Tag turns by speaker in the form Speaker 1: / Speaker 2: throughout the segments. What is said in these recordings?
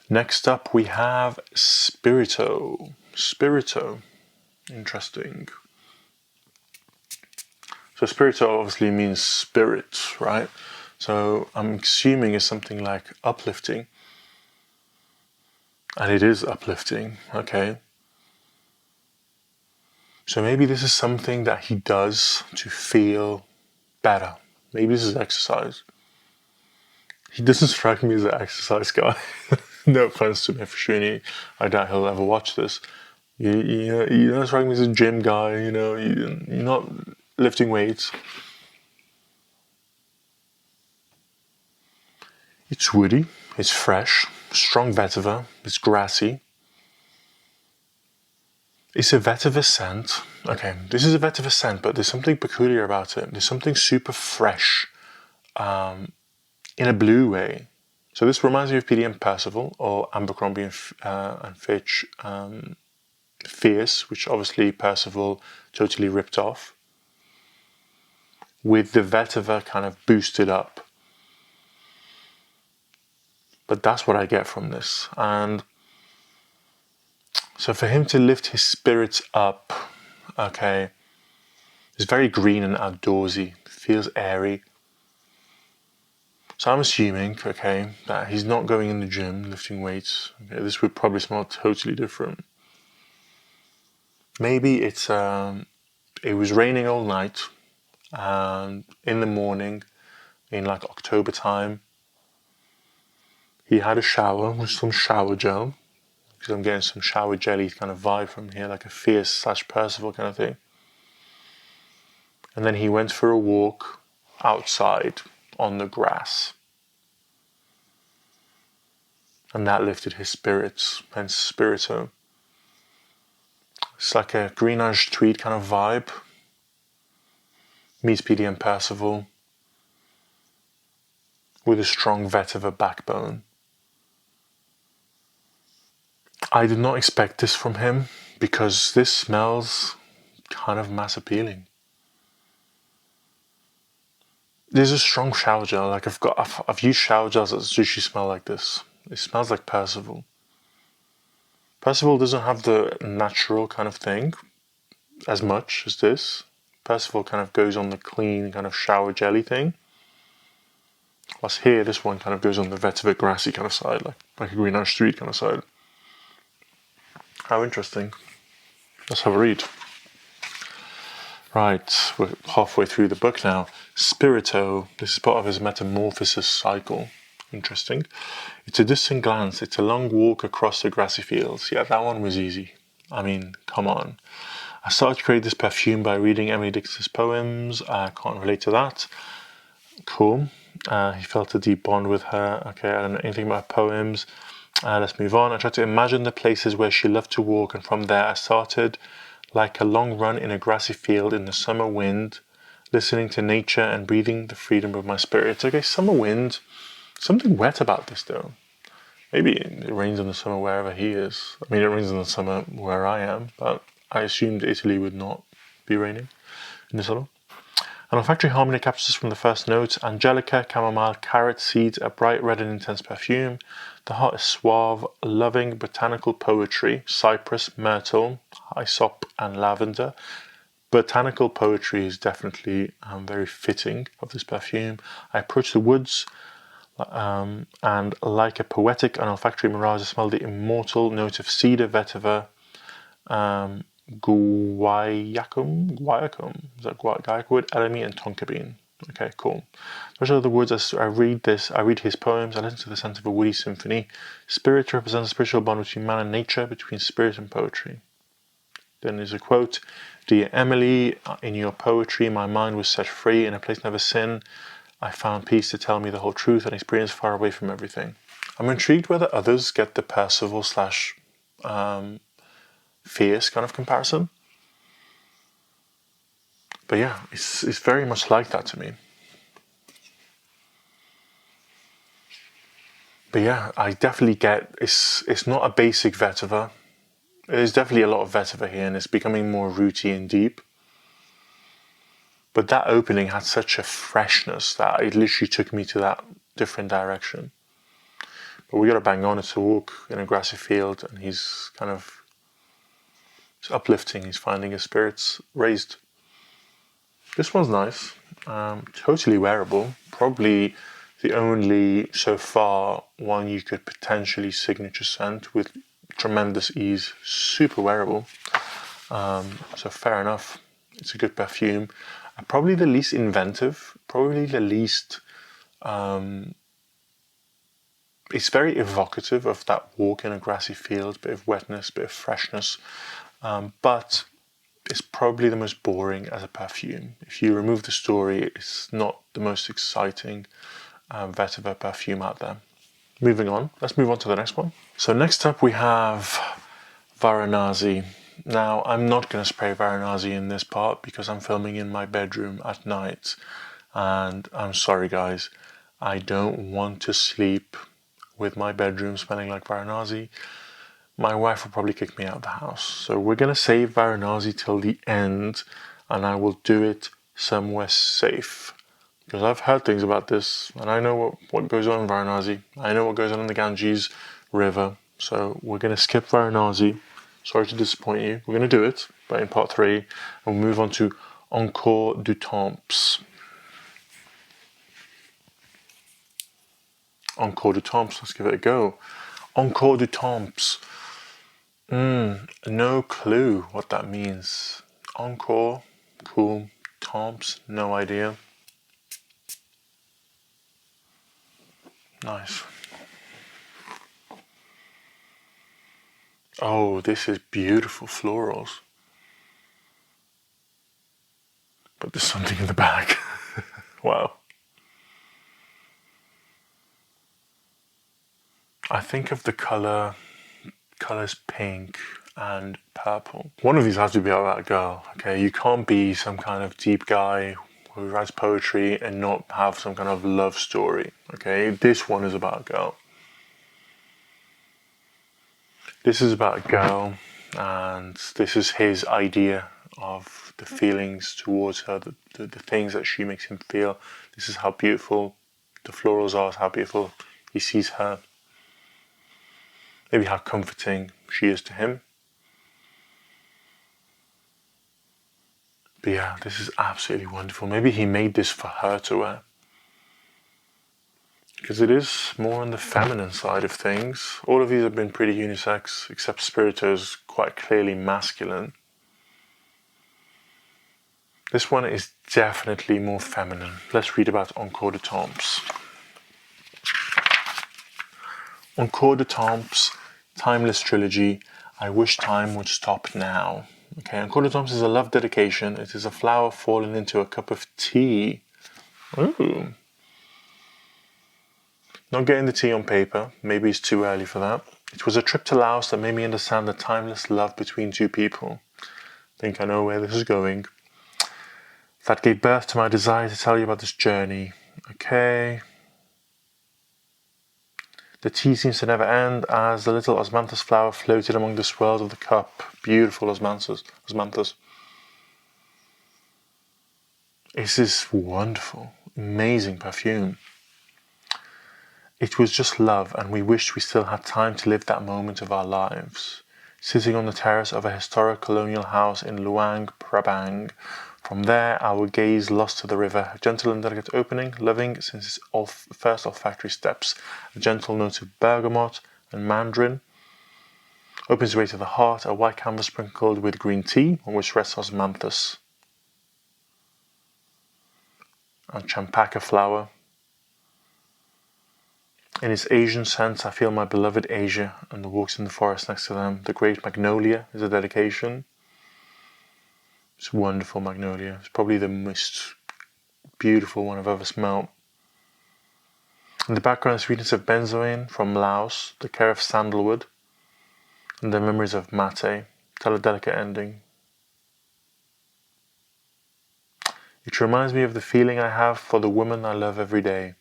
Speaker 1: Next up we have Spirito. Spirito. Interesting. So Spirito obviously means spirit, right? So I'm assuming it's something like uplifting. And it is uplifting, okay? So maybe this is something that he does to feel better. Maybe this is exercise. He doesn't strike me as an exercise guy. No offense to Meo Fusciuni. I doubt he'll ever watch this. You don't strike me as a gym guy, you're not lifting weights. It's woody, it's fresh, strong vetiver, it's grassy. It's a vetiver scent. Okay, this is a vetiver scent, but there's something peculiar about it. There's something super fresh in a blue way. So this reminds me of PDM Percival or Abercrombie and Fitch Fierce, which obviously Percival totally ripped off, with the vetiver kind of boosted up. But that's what I get from this. And so for him to lift his spirits up, okay, it's very green and outdoorsy. It feels airy. So I'm assuming, okay, that he's not going in the gym lifting weights. Okay, this would probably smell totally different. Maybe it was raining all night, and in the morning, in like October time, he had a shower with some shower gel, because I'm getting some shower jelly kind of vibe from here, like a Fierce / Percival kind of thing. And then he went for a walk outside on the grass. And that lifted his spirits, hence Spirito. It's like a greenish tweed kind of vibe. Meets PDM Percival with a strong vetiver backbone. I did not expect this from him because this smells kind of mass appealing. There's a strong shower gel. Like I've used shower gels that usually smell like this. It smells like Percival. Percival doesn't have the natural kind of thing as much as this. Percival kind of goes on the clean kind of shower jelly thing. Whilst here, this one kind of goes on the vetiver grassy kind of side, like a greenish street kind of side. How interesting. Let's have a read. Right, we're halfway through the book now. Spirito, this is part of his metamorphosis cycle. Interesting. It's a distant glance, it's a long walk across the grassy fields. Yeah, that one was easy. I mean, come on. I started to create this perfume by reading Emily Dickinson's poems. I can't relate to that. Cool. He felt a deep bond with her. Okay, I don't know anything about poems. Let's move on. I tried to imagine the places where she loved to walk, and from there I started like a long run in a grassy field in the summer wind, listening to nature and breathing the freedom of my spirit. Okay, summer wind. Something wet about this though. Maybe it rains in the summer wherever he is. I mean, it rains in the summer where I am, but I assumed Italy would not be raining in the summer. An olfactory harmony captures from the first notes: angelica, chamomile, carrot seeds, a bright red and intense perfume. The heart is suave, loving botanical poetry: cypress, myrtle, hyssop, and lavender. Botanical poetry is definitely very fitting of this perfume. I approach the woods, and like a poetic and olfactory mirage, I smell the immortal note of cedar, vetiver, guaiacum, is that guaiacwood, elemi, and tonka bean. Okay, cool. Those are the words as I read this. I read his poems. I listen to the sense of a woody symphony. Spirit represents a spiritual bond between man and nature, between spirit and poetry. Then there's a quote: "Dear Emily, in your poetry, my mind was set free in a place never seen. I found peace to tell me the whole truth and experience far away from everything." I'm intrigued whether others get the Percival / Fierce kind of comparison. But yeah, it's very much like that to me. But yeah, I definitely get it's not a basic vetiver. There's definitely a lot of vetiver here, and it's becoming more rooty and deep. But that opening had such a freshness that it literally took me to that different direction. But we got to bang on. It's a walk in a grassy field, and he's kind of uplifting. He's finding his spirits raised. This one's nice. Totally wearable. Probably the only, so far, one you could potentially signature scent with tremendous ease. Super wearable. So fair enough. It's a good perfume. Probably the least inventive. Probably the least... it's very evocative of that walk in a grassy field, bit of wetness, bit of freshness, but it's probably the most boring as a perfume. If you remove the story, it's not the most exciting vetiver perfume out there. Moving on, let's move on to the next one. So next up we have Varanasi. Now, I'm not going to spray Varanasi in this part because I'm filming in my bedroom at night, and I'm sorry guys, I don't want to sleep with my bedroom smelling like Varanasi. My wife will probably kick me out of the house. So we're going to save Varanasi till the end, and I will do it somewhere safe. Because I've heard things about this, and I know what goes on in Varanasi. I know what goes on in the Ganges River. So we're going to skip Varanasi. Sorry to disappoint you. We're going to do it, but in part 3, and we'll move on to Encore du Temps. Encore du Temps, let's give it a go. Encore du Temps. No clue what that means. Encore, cool. Temps, no idea. Nice. Oh, this is beautiful florals. But there's something in the back. Wow. I think of the colors pink and purple. One of these has to be about that girl, okay? You can't be some kind of deep guy who writes poetry and not have some kind of love story, okay? This one is about a girl. This is about a girl, and this is his idea of the feelings towards her, the things that she makes him feel. This is how beautiful the florals are, how beautiful he sees her. Maybe how comforting she is to him. But yeah, this is absolutely wonderful. Maybe he made this for her to wear. Because it is more on the feminine side of things. All of these have been pretty unisex, except Spirito is quite clearly masculine. This one is definitely more feminine. Let's read about Encore du Temps. Encore du Temps, timeless trilogy. I wish time would stop now. Okay, Encore du Temps is a love dedication. It is a flower fallen into a cup of tea. Ooh. Not getting the tea on paper. Maybe it's too early for that. It was a trip to Laos that made me understand the timeless love between two people. I think I know where this is going. That gave birth to my desire to tell you about this journey. Okay. The tea seems to never end as the little osmanthus flower floated among the swirls of the cup. Beautiful osmanthus. This is wonderful. Amazing perfume. It was just love, and we wished we still had time to live that moment of our lives. Sitting on the terrace of a historic colonial house in Luang Prabang. From there, our gaze lost to the river, a gentle and delicate opening, loving since its first olfactory steps. A gentle note of bergamot and mandarin. Opens way to the heart, a white canvas sprinkled with green tea, on which rests osmanthus. And champaca flower. In its Asian sense, I feel my beloved Asia and the walks in the forest next to them. The great magnolia is a dedication. It's wonderful magnolia. It's probably the most beautiful one I've ever smelled. In the background, sweetness of benzoin from Laos, the care of sandalwood, and the memories of mate tell a delicate ending. It reminds me of the feeling I have for the woman I love every day.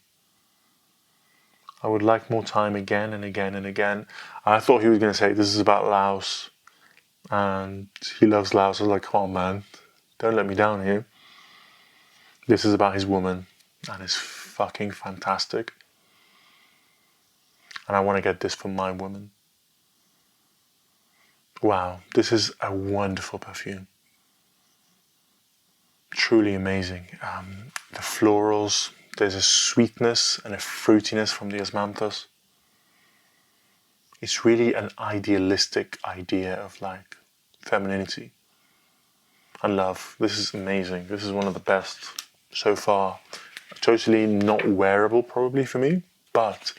Speaker 1: I would like more time again and again and again. I thought he was going to say this is about Laos and he loves Laos. I was like, come on man, don't let me down here. This is about his woman and it's fucking fantastic. And I want to get this for my woman. Wow, this is a wonderful perfume. Truly amazing. The florals, there's a sweetness and a fruitiness from the osmanthus. It's really an idealistic idea of like femininity and love. This is amazing. This is one of the best so far. Totally not wearable probably for me, but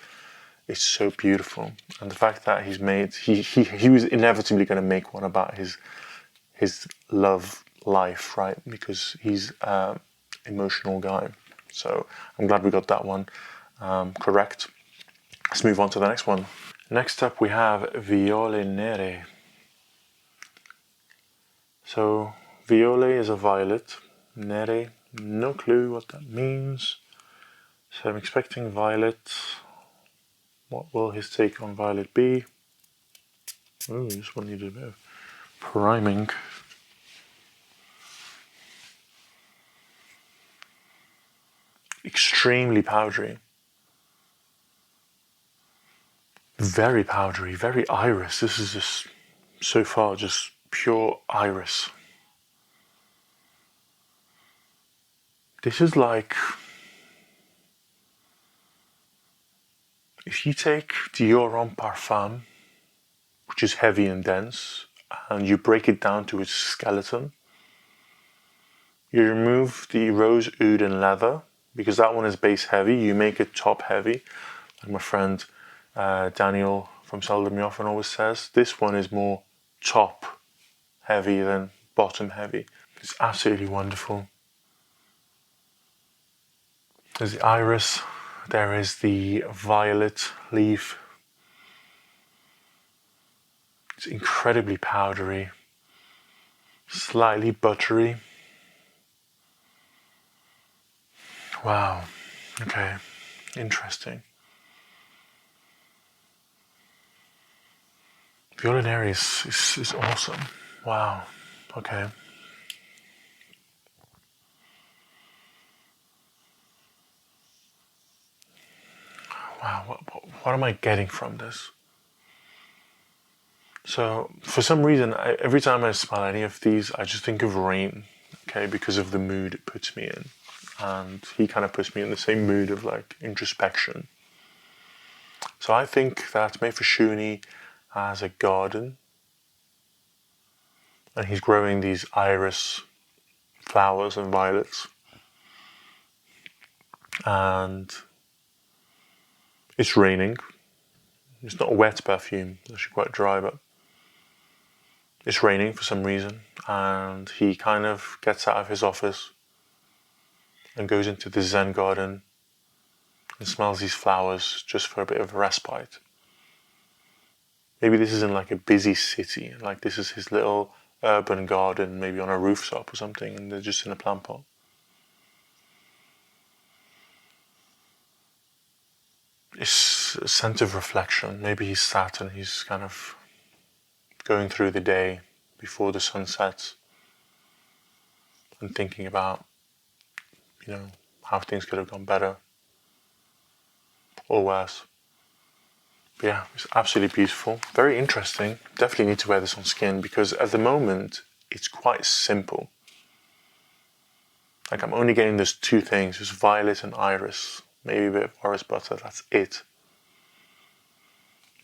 Speaker 1: it's so beautiful. And the fact that he's made, he was inevitably going to make one about his love life, right? Because he's an emotional guy. So I'm glad we got that one correct. Let's move on to the next one. Next up we have Viole nere. So Viole is a violet. Nere, no clue what that means. So I'm expecting violet. What will his take on violet be? Oh, this one needed a bit of priming. Extremely powdery. Very powdery, very iris. This is just, so far, just pure iris. This is like, if you take Dior Homme Parfum, which is heavy and dense, and you break it down to its skeleton, you remove the rose oud and leather, because that one is base heavy, you make it top heavy, like my friend Daniel from Seldom Often always says. This one is more top heavy than bottom heavy. It's absolutely wonderful. There's the iris, there is the violet leaf. It's incredibly powdery, slightly buttery. Wow, okay, interesting. Viole nere is awesome. Wow, okay. Wow, what am I getting from this? So, for some reason, every time I smell any of these, I just think of rain, okay, because of the mood it puts me in. And he kind of puts me in the same mood of like introspection. So I think that Meo Fusciuni has a garden and he's growing these iris flowers and violets. And it's raining. It's not a wet perfume, it's actually quite dry, but it's raining for some reason. And he kind of gets out of his office and goes into the Zen garden and smells these flowers just for a bit of a respite. Maybe this isn't like a busy city, like this is his little urban garden, maybe on a rooftop or something, and they're just in a plant pot. It's a sense of reflection. Maybe he's sat and he's kind of going through the day before the sun sets and thinking about, how things could have gone better or worse. But yeah, it's absolutely beautiful. Very interesting. Definitely need to wear this on skin because at the moment it's quite simple. Like I'm only getting those two things, just violet and iris, maybe a bit of orris butter, that's it.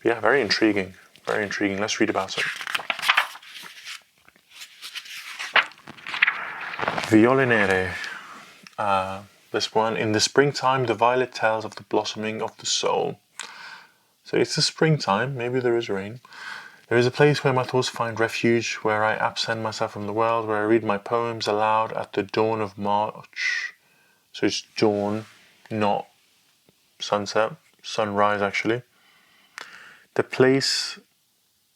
Speaker 1: But yeah, very intriguing, very intriguing. Let's read about it. Viole nere. This one, in the springtime, the violet tells of the blossoming of the soul. So it's the springtime, maybe there is rain. There is a place where my thoughts find refuge, where I absent myself from the world, where I read my poems aloud at the dawn of March. So it's dawn, not sunset, sunrise actually. The place,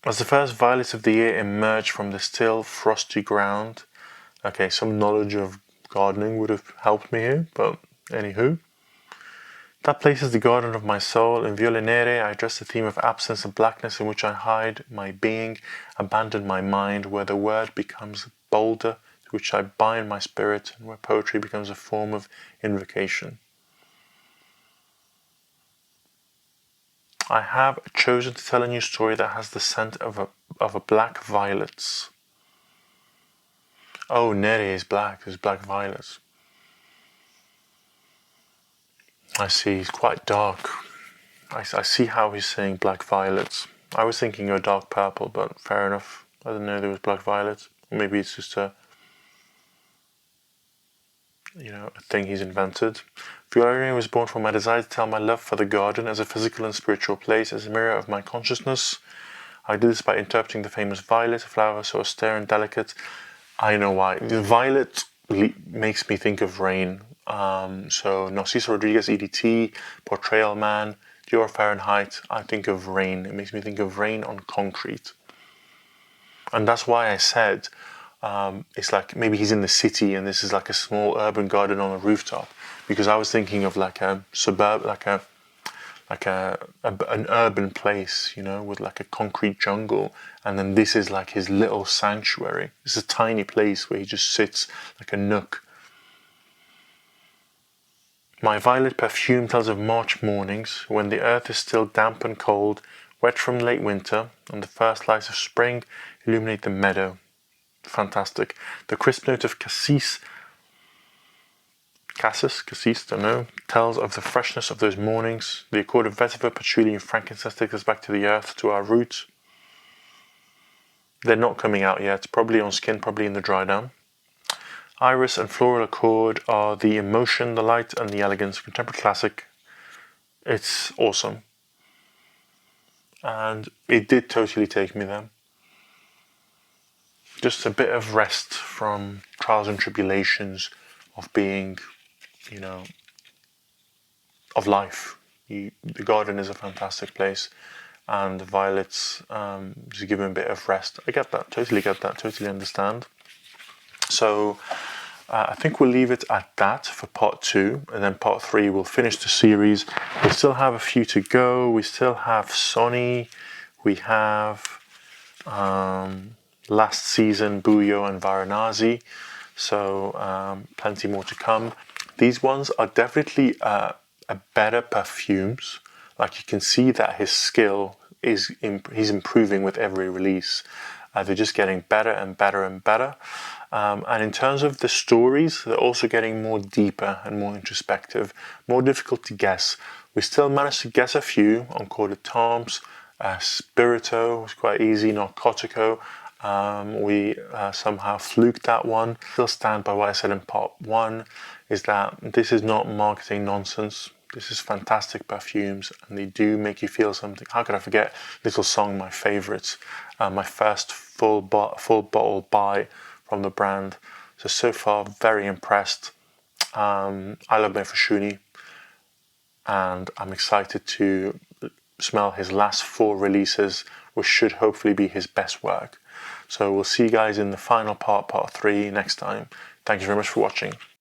Speaker 1: as the first violets of the year emerge from the still, frosty ground. Okay, some knowledge of gardening would have helped me here, but anywho. That place is the garden of my soul. In Viole nere, I address the theme of absence and blackness in which I hide my being, abandon my mind, where the word becomes a boulder to which I bind my spirit, and where poetry becomes a form of invocation. I have chosen to tell a new story that has the scent of a black violets. Oh, nere is black. There's black violets. I see. He's quite dark. I see how he's saying black violets. I was thinking a dark purple, but fair enough. I didn't know there was black violets. Maybe it's just a thing he's invented. Viole was born from my desire to tell my love for the garden as a physical and spiritual place, as a mirror of my consciousness. I did this by interpreting the famous violet, a flower so austere and delicate. I know why. The violet makes me think of rain. So Narciso Rodriguez, EDT, Portrayal Man, Dior Fahrenheit, I think of rain. It makes me think of rain on concrete. And that's why I said it's like maybe he's in the city and this is like a small urban garden on a rooftop, because I was thinking of like a suburb, an urban place, with like a concrete jungle, and then this is like his little sanctuary. It's a tiny place where he just sits like a nook. My violet perfume tells of March mornings when the earth is still damp and cold, wet from late winter, and the first lights of spring illuminate the meadow. Fantastic. The crisp note of cassis, don't know, tells of the freshness of those mornings. The accord of vetiver, patchouli, and frankincense takes us back to the earth, to our roots. They're not coming out yet, probably on skin, probably in the dry down. Iris and floral accord are the emotion, the light, and the elegance. Contemporary classic. It's awesome. And it did totally take me there. Just a bit of rest from trials and tribulations of being, of life. The garden is a fantastic place, and the violets just give him a bit of rest. I get that, totally understand. So I think we'll leave it at that for part 2, and then part 3 we'll finish the series. We still have a few to go. We still have Sonny. We have last season Buyo and Varanasi. So plenty more to come. These ones are definitely a better perfumes. Like, you can see that his skill he's improving with every release. They're just getting better and better and better. And in terms of the stories, they're also getting more deeper and more introspective, more difficult to guess. We still managed to guess a few. Encore, temps, Spirito was quite easy. Narcotico, we somehow fluked that one. Still stand by what I said in part 1, is that this is not marketing nonsense. This is fantastic perfumes, and they do make you feel something. How could I forget Little Song, my favorites, my first full bottle buy from the brand. So far, very impressed. I love Meo Fusciuni, and I'm excited to smell his last 4 releases, which should hopefully be his best work. So we'll see you guys in the final part 3, next time. Thank you very much for watching.